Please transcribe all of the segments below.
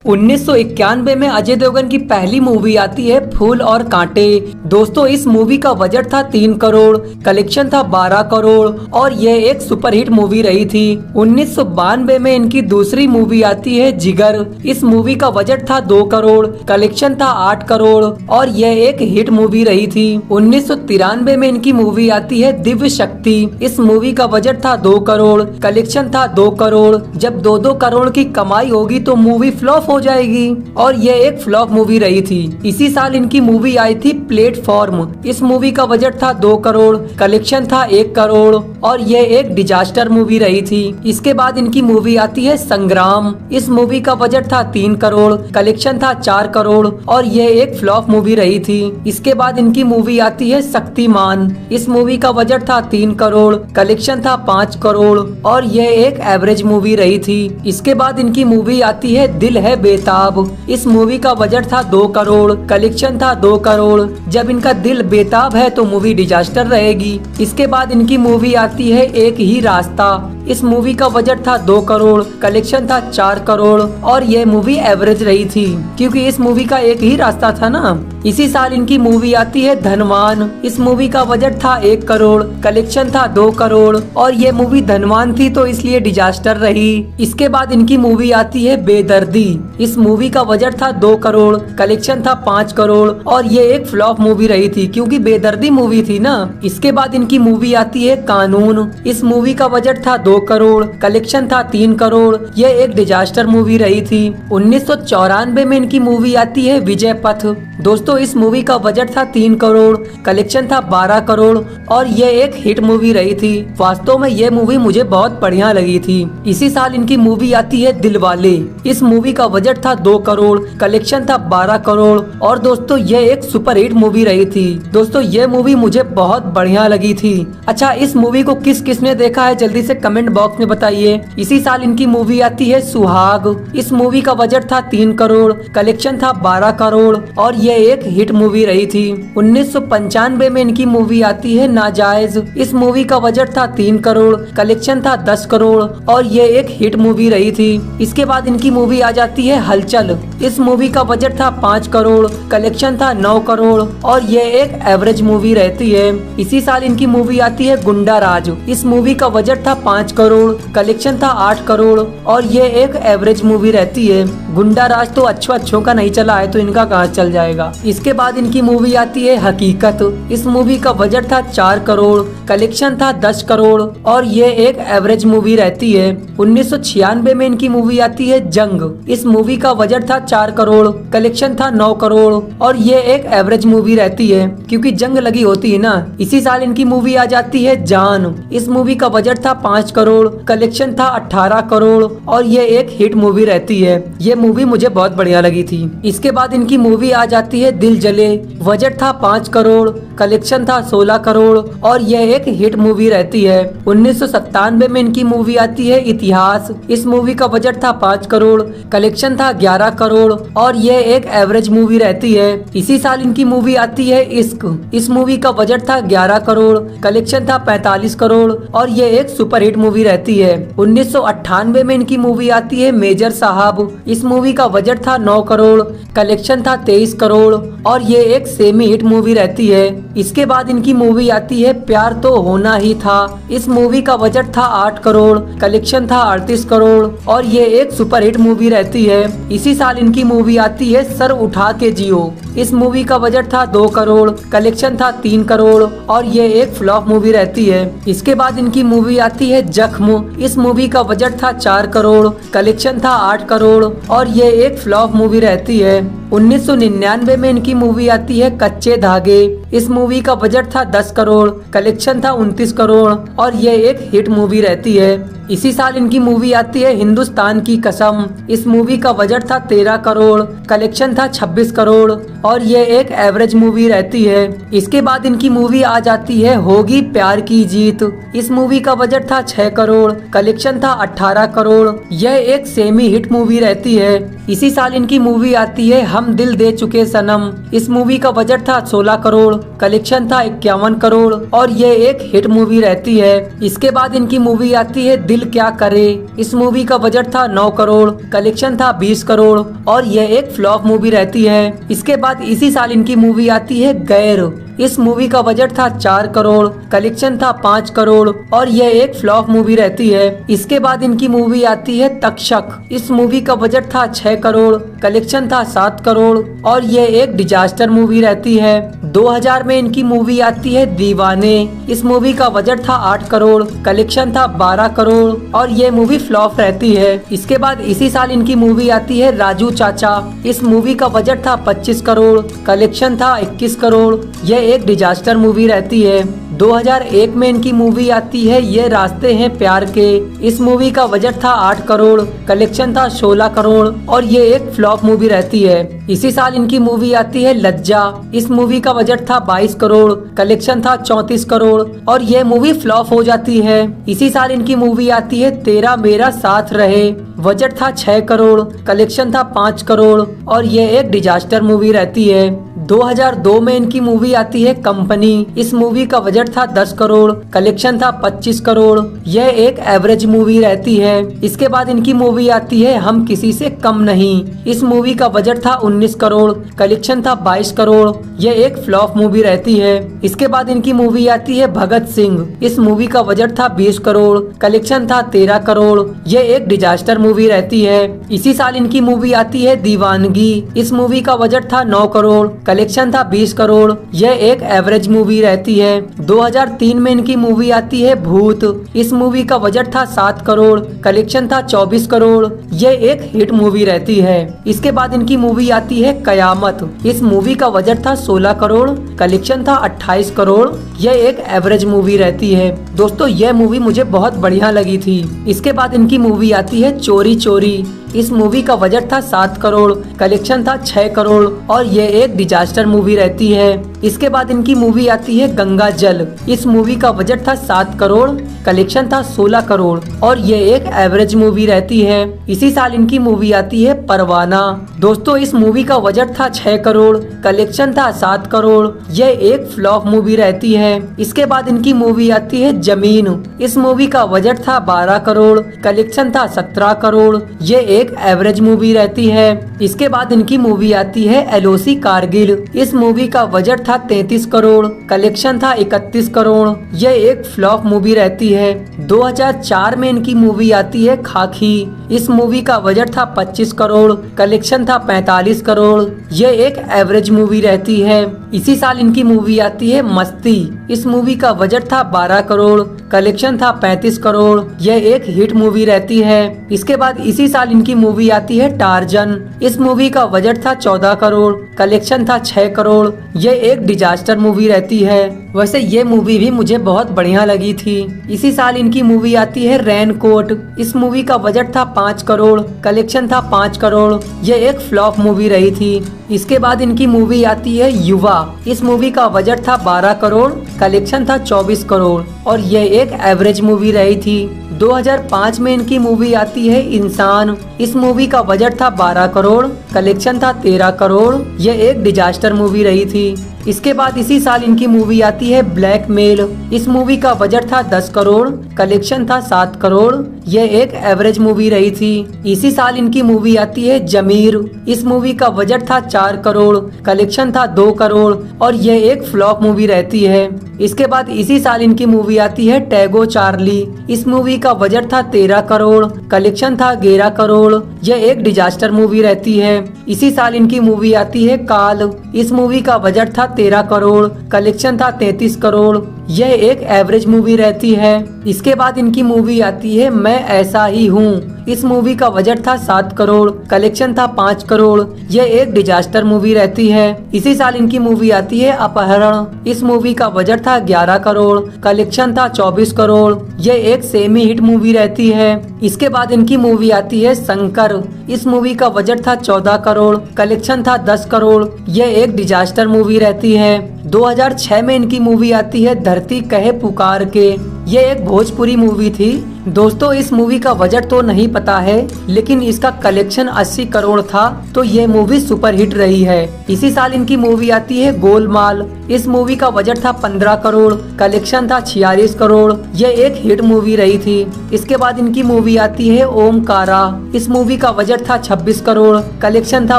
1991 में अजय देवगन की पहली मूवी आती है फूल और कांटे। दोस्तों इस मूवी का बजट था 3 करोड़, कलेक्शन था 12 करोड़ और यह एक सुपरहिट मूवी रही थी। 1992 में इनकी दूसरी मूवी आती है जिगर। इस मूवी का बजट था 2 करोड़, कलेक्शन था 8 करोड़ और यह एक हिट मूवी रही थी। 1993 में इनकी मूवी आती है दिव्य शक्ति। इस मूवी का बजट था 2 करोड़, कलेक्शन था 2 करोड़। जब 2-2 करोड़ की कमाई होगी तो मूवी फ्लॉप हो जाएगी और यह एक फ्लॉप मूवी रही थी। इसी साल इनकी मूवी आई थी प्लेटफॉर्म। इस मूवी का बजट था 2 करोड़, कलेक्शन था 1 करोड़ और यह एक डिजास्टर मूवी रही थी। इसके बाद इनकी मूवी आती है संग्राम। इस मूवी का बजट था 3 करोड़, कलेक्शन था 4 करोड़ और यह एक फ्लॉप मूवी रही थी। इसके बाद इनकी मूवी आती है शक्तिमान। इस मूवी का बजट था 3 करोड़, कलेक्शन था 5 करोड़ और यह एक एवरेज मूवी रही थी। इसके बाद इनकी मूवी आती है दिल है बेताब। इस मूवी का बजट था 2 करोड़, कलेक्शन था 2 करोड़। जब इनका दिल बेताब है तो मूवी डिजास्टर रहेगी। इसके बाद इनकी मूवी आती है एक ही रास्ता। इस मूवी का बजट था 2 करोड़, कलेक्शन था 4 करोड़ और यह मूवी एवरेज रही थी क्योंकि इस मूवी का एक ही रास्ता था ना। इसी साल इनकी मूवी आती है धनवान। इस मूवी का बजट था 1 करोड़, कलेक्शन था 2 करोड़ और ये मूवी धनवान थी तो इसलिए डिजास्टर रही। इसके बाद इनकी मूवी आती है बेदर्दी। इस मूवी का बजट था 2 करोड़, कलेक्शन था 5 करोड़ और ये एक फ्लॉप मूवी रही थी क्योंकि बेदर्दी मूवी थी ना। इसके बाद इनकी मूवी आती है कानून। इस मूवी का बजट था 2 करोड़, कलेक्शन था 3 करोड़। यह एक डिजास्टर मूवी रही थी। 1994 में इनकी मूवी आती है विजय पथ। दोस्तों इस मूवी का बजट था 3 करोड़, कलेक्शन था 12 करोड़ और यह एक हिट मूवी रही थी। वास्तव में यह मूवी मुझे बहुत बढ़िया लगी थी। इसी साल इनकी मूवी आती है दिलवाले। इस मूवी का बजट था 2 करोड़, कलेक्शन था 12 करोड़ और दोस्तों यह एक सुपर हिट मूवी रही थी। दोस्तों यह मूवी मुझे बहुत बढ़िया लगी थी। अच्छा इस मूवी को किस किसने देखा है जल्दी से कमेंट बॉक्स में बताइए। इसी साल इनकी मूवी आती है सुहाग। इस मूवी का बजट था 3 करोड़, कलेक्शन था 12 करोड़ और यह एक हिट मूवी रही थी। 1995 में इनकी मूवी आती है नाजायज। इस मूवी का बजट था 3 करोड़, कलेक्शन था 10 करोड़ और यह एक हिट मूवी रही थी। इसके बाद इनकी मूवी आ जाती है हलचल। इस मूवी का बजट था 5 करोड़, कलेक्शन था 9 करोड़ और यह एक एवरेज मूवी रहती है। इसी साल इनकी मूवी आती है गुंडा राज। इस मूवी का बजट था 5 करोड़, कलेक्शन था 8 करोड़ और यह एक एवरेज मूवी रहती है। गुंडा राज तो अच्छों का नहीं चला है तो इनका कहाँ चल जाएगा। इसके बाद इनकी मूवी आती है हकीकत। इस मूवी का बजट था 4 करोड़, कलेक्शन था 10 करोड़ और यह एक एवरेज मूवी रहती है। 1996 में इनकी मूवी आती है जंग। इस मूवी का बजट था 4 करोड़, कलेक्शन था 9 करोड़ और यह एक एवरेज मूवी रहती है क्योंकि जंग लगी होती है ना। इसी साल इनकी मूवी आ जाती है जान। इस मूवी का बजट था 5 करोड़, कलेक्शन था 18 करोड़ और यह एक हिट मूवी रहती है। ये मूवी मुझे बहुत बढ़िया लगी थी। इसके बाद इनकी मूवी आ जाती है दिल जले। बजट था 5 करोड़, कलेक्शन था 16 करोड़ और यह एक हिट मूवी रहती है। 1997 में इनकी मूवी आती है इतिहास। इस मूवी का बजट था 5 करोड़, कलेक्शन था 11 करोड़ और यह एक एवरेज मूवी रहती है। इसी साल इनकी मूवी आती है इश्क। इस मूवी का बजट था 11 करोड़, कलेक्शन था 45 करोड़ और यह एक सुपरहिट मूवी रहती है। 1998 में इनकी मूवी आती है मेजर साहब। इस मूवी का बजट था 9 करोड़, कलेक्शन था 23 करोड़ और ये एक सेमी हिट मूवी रहती है। इसके बाद इनकी मूवी आती है प्यार तो होना ही था। इस मूवी का बजट था 8 करोड़, कलेक्शन था 38 करोड़ और ये एक सुपर हिट मूवी रहती है। इसी साल इनकी मूवी आती है सर उठा के जियो। इस मूवी का बजट था 2 करोड़, कलेक्शन था 3 करोड़ और ये एक फ्लॉप मूवी रहती है। इसके बाद इनकी मूवी आती है जख्म। इस मूवी का बजट था 4 करोड़, कलेक्शन था 8 करोड़ और ये एक फ्लॉप मूवी रहती है। 1999 में इनकी मूवी आती है कच्चे धागे। इस मूवी का बजट था 10 करोड़, कलेक्शन था 29 करोड़ और ये एक हिट मूवी रहती है। इसी साल इनकी मूवी आती है हिंदुस्तान की कसम। इस मूवी का बजट था 13 करोड़, कलेक्शन था 26 करोड़ और ये एक एवरेज मूवी रहती है। इसके बाद इनकी मूवी आ जाती है होगी प्यार की जीत। इस मूवी का बजट था 6 करोड़, कलेक्शन था 18 करोड़। यह एक सेमी हिट मूवी रहती है। इसी साल इनकी मूवी आती है हम दिल दे चुके सनम। इस मूवी का बजट था 16 करोड़, कलेक्शन था 51 करोड़ और ये एक हिट मूवी रहती है। इसके बाद इनकी मूवी आती है दिल क्या करे। इस मूवी का बजट था 9 करोड़, कलेक्शन था 20 करोड़ और ये एक फ्लॉप मूवी रहती है। इसके बाद इसी साल इनकी मूवी आती है गैर। इस मूवी का बजट था 4 करोड़, कलेक्शन था 5 करोड़ और ये एक फ्लॉप मूवी रहती है। इसके बाद इनकी मूवी आती है तक्षक। इस मूवी का बजट था 6 करोड़, कलेक्शन था 7 करोड़ और ये एक डिजास्टर मूवी रहती है। 2000 में इनकी मूवी आती है दीवाने। इस मूवी का बजट था 8 करोड़, कलेक्शन था 12 करोड़ और ये मूवी फ्लॉप रहती है। इसके बाद इसी साल इनकी मूवी आती है राजू चाचा। इस मूवी का बजट था 25 करोड़, कलेक्शन था 21 करोड़। ये एक डिजास्टर मूवी रहती है। 2001 में इनकी मूवी आती है ये रास्ते हैं प्यार के। इस मूवी का बजट था 8 करोड़, कलेक्शन था 16 करोड़ और ये एक फ्लॉप मूवी रहती है। इसी साल इनकी मूवी आती है लज्जा। इस मूवी का बजट था 22 करोड़, कलेक्शन था 34 करोड़ और ये मूवी फ्लॉप हो जाती है। इसी साल इनकी मूवी आती है तेरा मेरा साथ रहे। बजट था 6 करोड़, कलेक्शन था 5 करोड़ और ये एक डिजास्टर मूवी रहती है। 2002 में इनकी मूवी आती है कंपनी। इस मूवी का बजट था 10 करोड़, कलेक्शन था 25 करोड़। यह एक एवरेज मूवी रहती है। इसके बाद इनकी मूवी आती है हम किसी से कम नहीं। इस मूवी का बजट था 19 करोड़, कलेक्शन था 22 करोड़। यह एक फ्लॉप मूवी रहती है। इसके बाद इनकी मूवी आती है भगत सिंह। इस मूवी का बजट था 20 करोड़, कलेक्शन था 13 करोड़। यह एक डिजास्टर मूवी रहती है। इसी साल इनकी मूवी आती है दीवानगी। इस मूवी का बजट था 9 करोड़, कलेक्शन था 20 करोड़। यह एक एवरेज मूवी रहती है। 2003 में इनकी मूवी आती है भूत। इस मूवी का बजट था 7 करोड़, कलेक्शन था 24 करोड़। यह एक हिट मूवी रहती है। इसके बाद इनकी मूवी आती है कयामत। इस मूवी का बजट था 16 करोड़, कलेक्शन था 28 करोड़। यह एक एवरेज मूवी रहती है। दोस्तों यह मूवी मुझे बहुत बढ़िया लगी थी। इसके बाद इनकी मूवी आती है चोरी चोरी। इस मूवी का बजट था 7 करोड़, कलेक्शन था 6 करोड़ और ये एक डिजास्टर मूवी रहती है। इसके बाद इनकी मूवी आती है गंगा जल। इस मूवी का बजट था 7 करोड़, कलेक्शन था 16 करोड़ और ये एक एवरेज मूवी रहती है। इसी साल इनकी मूवी आती है परवाना। दोस्तों इस मूवी का बजट था 6 करोड़, कलेक्शन था 7 करोड़। यह एक फ्लॉप मूवी रहती है। इसके बाद इनकी मूवी आती है जमीन। इस मूवी का बजट था 12 करोड़, कलेक्शन था 17 करोड़। ये एक एवरेज मूवी रहती है। इसके बाद इनकी मूवी आती है एलओसी कारगिल। इस मूवी का बजट था 33 करोड़, कलेक्शन था 31 करोड़। यह एक फ्लॉप मूवी रहती है। 2004 में इनकी मूवी आती है खाकी। इस मूवी का बजट था 25 करोड़, कलेक्शन था 45 करोड़। यह एक एवरेज मूवी रहती है। इसी साल इनकी मूवी आती है मस्ती। इस मूवी का बजट था 12 करोड़, कलेक्शन था 35 करोड़। यह एक हिट मूवी रहती है। इसके बाद इसी साल इनकी मूवी आती है टार्जन। इस मूवी का बजट था 14 करोड़, कलेक्शन था 6 करोड़। यह एक डिजास्टर मूवी रहती है। वैसे ये मूवी भी मुझे बहुत बढ़िया लगी थी। इसी साल इनकी मूवी आती है रेनकोट। इस मूवी का बजट था 5 करोड़, कलेक्शन था 5 करोड़। यह एक फ्लॉप मूवी रही थी। इसके बाद इनकी मूवी आती है युवा। इस मूवी का बजट था 12 करोड़, कलेक्शन था 24 करोड़ और यह एक एवरेज मूवी रही थी। 2005 में इनकी मूवी आती है इंसान। इस मूवी का बजट था 12 करोड़, कलेक्शन था 13 करोड़। यह एक डिजास्टर मूवी रही थी। इसके बाद इसी साल इनकी मूवी आती है ब्लैकमेल। इस मूवी का बजट था 10 करोड़, कलेक्शन था 7 करोड़। यह एक एवरेज मूवी रही थी। इसी साल इनकी मूवी आती है जमीर। इस मूवी का बजट था 4 करोड़, कलेक्शन था 2 करोड़ और यह एक फ्लॉप मूवी रहती है। इसके बाद इसी साल इनकी मूवी आती है टैगो चार्ली। इस मूवी का बजट था 13 करोड़, कलेक्शन था 11 करोड़। यह एक डिजास्टर मूवी रहती है। इसी साल इनकी मूवी आती है काल। इस मूवी का बजट था 13 करोड़, कलेक्शन था 33 करोड़। यह एक एवरेज मूवी रहती है। इसके बाद इनकी मूवी आती है मैं ऐसा ही हूँ। इस मूवी का बजट था 7 करोड़, कलेक्शन था 5 करोड़। यह एक डिजास्टर मूवी रहती है। इसी साल इनकी मूवी आती है अपहरण। इस मूवी का बजट था 11 करोड़, कलेक्शन था 24 करोड़। यह एक सेमी हिट मूवी रहती है। इसके बाद इनकी मूवी आती है शंकर। इस मूवी का बजट था 14 करोड़, कलेक्शन था 10 करोड़। यह एक डिजास्टर मूवी रहती है। 2006 में इनकी मूवी आती है धरती कहे पुकार के। ये एक भोजपुरी मूवी थी। दोस्तों इस मूवी का बजट तो नहीं पता है, लेकिन इसका कलेक्शन 80 करोड़ था, तो ये मूवी सुपर हिट रही है। इसी साल इनकी मूवी आती है गोलमाल। इस मूवी का बजट था 15 करोड़, कलेक्शन था 46 करोड़। ये एक हिट मूवी रही थी। इसके बाद इनकी मूवी आती है ओमकारा। इस मूवी का बजट था 26 करोड़, कलेक्शन था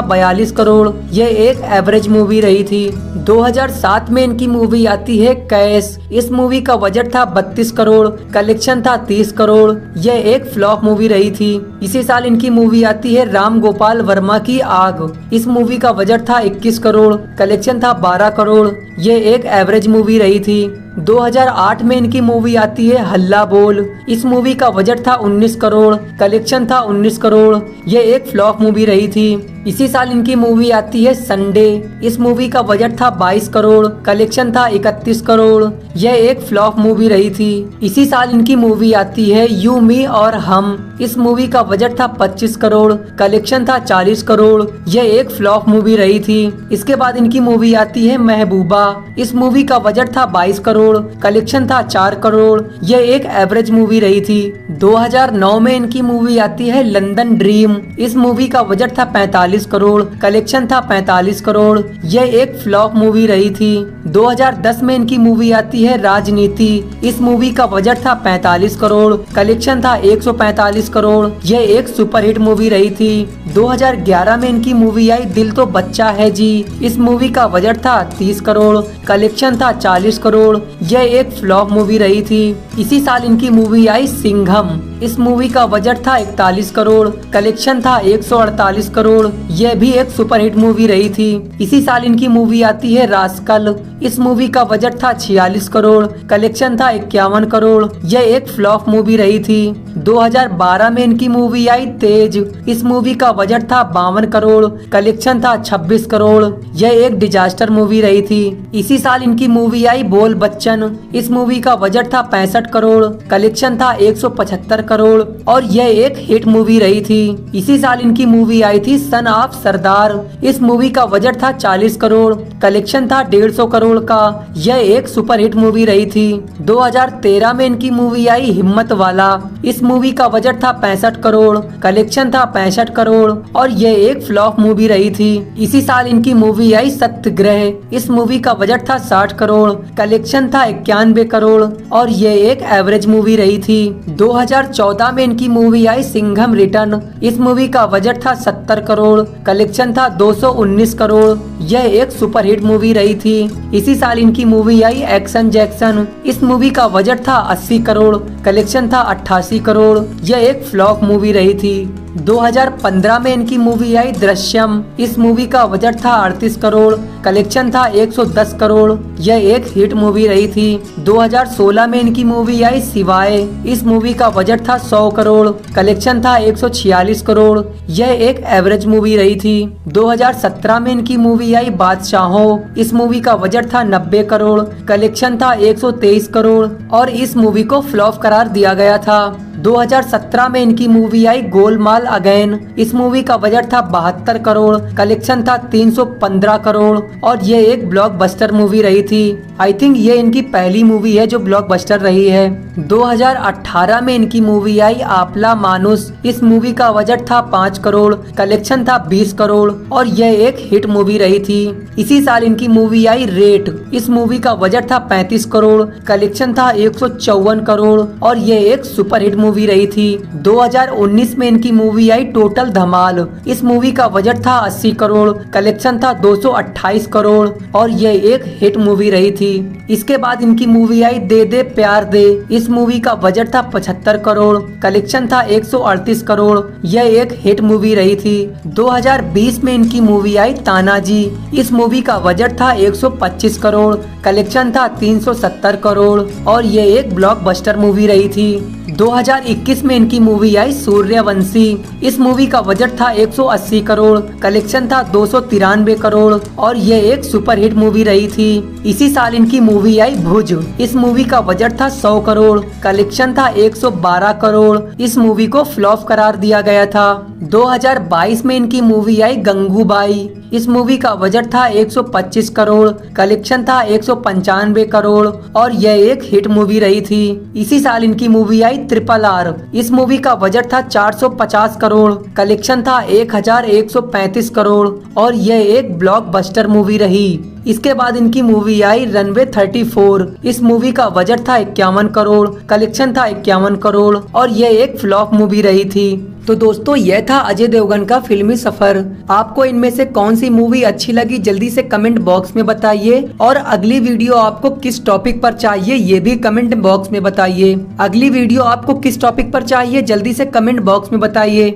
42 करोड़। ये एक एवरेज मूवी रही थी। 2007 में इनकी मूवी आती है कैश। इस मूवी का बजट था 32 करोड़, कलेक्शन था 30 करोड़। यह एक फ्लॉप मूवी रही थी। इसी साल इनकी मूवी आती है राम गोपाल वर्मा की आग। इस मूवी का बजट था 21 करोड़, कलेक्शन था 12 करोड़। ये एक एवरेज मूवी रही थी। 2008 में इनकी मूवी आती है हल्ला बोल। इस मूवी का बजट था 19 करोड़, कलेक्शन था 19 करोड़। ये एक फ्लॉप मूवी रही थी। इसी साल इनकी मूवी आती है संडे। इस मूवी का बजट था 22 करोड़, कलेक्शन था 31 करोड़। यह एक फ्लॉप मूवी रही थी। इसी साल इनकी मूवी आती है यू मी और हम। इस मूवी का बजट था 25 करोड़, कलेक्शन था 40 करोड़। यह एक फ्लॉप मूवी रही थी। इसके बाद इनकी मूवी आती है महबूबा। इस मूवी का बजट था 22 करोड़, कलेक्शन था 4 करोड़। यह एक एवरेज मूवी रही थी। 2009 में इनकी मूवी आती है लंदन ड्रीम। इस मूवी का बजट था 45 करोड़, कलेक्शन था 45 करोड़। यह एक फ्लॉप मूवी रही थी। 2010 में इनकी मूवी आती है राजनीति। इस मूवी का बजट था 45 करोड़, कलेक्शन था 145 करोड़। यह एक सुपरहिट मूवी रही थी। 2011 में इनकी मूवी आई दिल तो बच्चा है जी। इस मूवी का बजट था 30 करोड़, कलेक्शन था 40 करोड़। यह एक फ्लॉप मूवी रही थी। इसी साल इनकी मूवी आई सिंघम। इस मूवी का बजट था 41 करोड़, कलेक्शन था 148 करोड़। यह भी एक सुपरहिट मूवी रही थी। इसी साल इनकी मूवी आती है रास्कल। इस मूवी का बजट था 46 करोड़, कलेक्शन था 51 करोड़। यह एक फ्लॉप मूवी रही थी। 2012 में इनकी मूवी आई तेज। इस मूवी का बजट था 52 करोड़, कलेक्शन था 26 करोड़। यह एक डिजास्टर मूवी रही थी। इसी साल इनकी मूवी आई बोल बच्चन। इस मूवी का बजट था 65 करोड़, कलेक्शन था 175 करोड़ और यह एक हिट मूवी रही थी। इसी साल इनकी मूवी आई थी सन ऑफ सरदार। इस मूवी का बजट था 40 करोड़, कलेक्शन था 150 करोड़ का। यह एक सुपरहिट मूवी रही थी। 2013 में इनकी मूवी आई हिम्मत वाला। इस मूवी का बजट था 65 करोड़, कलेक्शन था 65 करोड़ और यह एक फ्लॉप मूवी रही थी। इसी साल इनकी मूवी आई सत्याग्रह। इस मूवी का बजट था 60 करोड़, कलेक्शन था 91 करोड़ और यह एक एवरेज मूवी रही थी। 2014 में इनकी मूवी आई सिंघम रिटर्न। इस मूवी का बजट था 70 करोड़, कलेक्शन था 219 करोड़। यह एक सुपरहिट मूवी रही थी। इसी साल इनकी मूवी आई एक्शन जैक्सन। इस मूवी का बजट था 80 करोड़, कलेक्शन था 88 करोड़। यह एक फ्लॉप मूवी रही थी। 2015 में इनकी मूवी आई दृश्यम। इस मूवी का बजट था 38 करोड़, कलेक्शन था 110 करोड़। यह एक हिट मूवी रही थी। 2016 में इनकी मूवी आई शिवाय। इस मूवी का बजट था 100 करोड़, कलेक्शन था 146 करोड़। यह एक एवरेज मूवी रही थी। 2017 में इनकी मूवी आई बादशाहों। इस मूवी का बजट था 90 करोड़, कलेक्शन था 123 करोड़ और इस मूवी को फ्लॉप करार दिया गया था। 2017 में इनकी मूवी आई गोलमाल अगेन। इस मूवी का बजट था 72 करोड़, कलेक्शन था 315 करोड़ और ये एक ब्लॉकबस्टर मूवी रही थी। आई थिंक ये इनकी पहली मूवी है जो ब्लॉकबस्टर रही है। 2018 में इनकी मूवी आई आपला मानुस। इस मूवी का बजट था 5 करोड़, कलेक्शन था 20 करोड़ और यह एक हिट मूवी रही थी। इसी साल इनकी मूवी आई रेट। इस मूवी का बजट था 35 करोड़, कलेक्शन था 154 करोड़ और यह एक सुपरहिट मूवी रही थी। 2019 में इनकी मूवी आई टोटल धमाल। इस मूवी का बजट था 80 करोड़, कलेक्शन था 228 करोड़ और यह एक हिट मूवी रही थी। इसके बाद इनकी मूवी आई दे दे प्यार दे। इस मूवी का बजट था 75 करोड़, कलेक्शन था 138 करोड़। यह एक हिट मूवी रही थी। 2020 में इनकी मूवी आई तानाजी। इस मूवी का बजट था 125 करोड़, कलेक्शन था 370 करोड़ और यह एक ब्लॉकबस्टर मूवी रही थी। 2021 में इनकी मूवी आई सूर्यवंशी। इस मूवी का बजट था 180 करोड़, कलेक्शन था 293 करोड़ और यह एक सुपरहिट मूवी रही थी। इसी साल इनकी मूवी आई भुज। इस मूवी का बजट था 100 करोड़, कलेक्शन था 112 करोड़। इस मूवी को फ्लॉप करार दिया गया था। 2022 में इनकी मूवी आई गंगूबाई। इस मूवी का बजट था 125 करोड़, कलेक्शन था 195 करोड़ और यह एक हिट मूवी रही थी। इसी साल इनकी मूवी आई RRR। इस मूवी का बजट था 450 करोड़, कलेक्शन था 1135 करोड़ और यह एक ब्लॉकबस्टर मूवी रही। इसके बाद इनकी मूवी आई रनवे 34। इस मूवी का बजट था 51 करोड़, कलेक्शन था 51 करोड़ और यह एक फ्लॉप मूवी रही थी। तो दोस्तों यह था अजय देवगन का फिल्मी सफर। आपको इनमें से कौन सी मूवी अच्छी लगी जल्दी से कमेंट बॉक्स में बताइए और अगली वीडियो आपको किस टॉपिक पर चाहिए ये भी कमेंट बॉक्स में बताइए। अगली वीडियो आपको किस टॉपिक पर चाहिए जल्दी से कमेंट बॉक्स में बताइए।